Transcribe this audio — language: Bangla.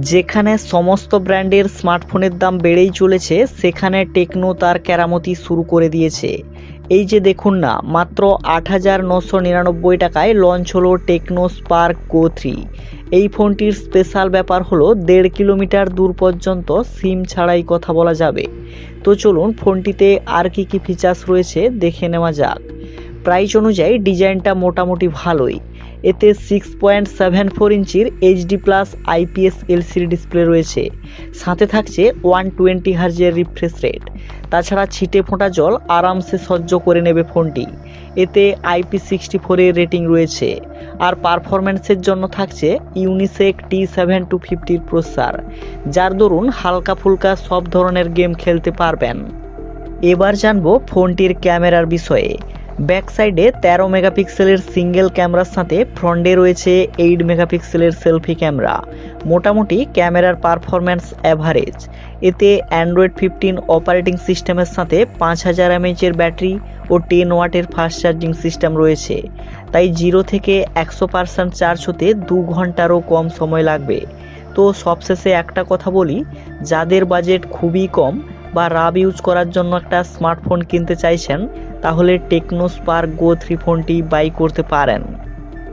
যেখানে সমস্ত ব্র্যান্ডের স্মার্টফোনের দাম বেড়েই চলেছে, সেখানে টেকনো তার কেরামতি শুরু করে দিয়েছে। এই যে দেখুন না, মাত্র 8,999 টাকায় লঞ্চ হলো টেকনো স্পার্ক গো 3। এই ফোনটির স্পেশাল ব্যাপার হলো 1.5 কিলোমিটার দূর পর্যন্ত সিম ছাড়াই কথা বলা যাবে। তো চলুন ফোনটিতে আর কি কি ফিচার্স রয়েছে দেখে নেওয়া যাক। প্রাইস অনুযায়ী ডিজাইনটা মোটামুটি ভালোই। এতে 6.74 ইঞ্চির HD plus IPS LCD display রয়েছে, সাথে থাকছে 120 হার্জের রিফ্রেশ রেট। তাছাড়া ছিটে ফোঁটা জল আরামসে সহ্য করে নেবে ফোনটি। এতে IP64 এর রেটিং রয়েছে। আর পারফরম্যান্সের জন্য থাকছে ইউনিসেক T7250 প্রসেসর, যার দরুন হালকা ফুলকা সব ধরনের গেম খেলতে পারবেন। এবার জানবো ফোনটির ক্যামেরার বিষয়ে। ব্যাক সাইডে 13 মেগাপিক্সেলের সিঙ্গেল ক্যামেরার সাথে ফ্রন্টে রয়েছে 8 মেগাপিক্সেলের সেলফি ক্যামেরা। মোটামুটি ক্যামেরার পারফরম্যান্স অ্যাভারেজ। এতে অ্যান্ড্রয়েড 15 অপারেটিং সিস্টেমের সাথে 5000 mAh ব্যাটারি ও 10 ওয়াটের ফাস্ট চার্জিং সিস্টেম রয়েছে। তাই 0 থেকে 100% চার্জ হতে 2 ঘন্টারও কম সময় লাগবে। তো সবশেষে একটা কথা বলি, যাদের বাজেট খুবই কম বা রাব ইউজ করার জন্য একটা স্মার্টফোন কিনতে চাইছেন, তাহলে টেকনো স্পার্ক গো 3 ফোনটি বাই করতে পারেন।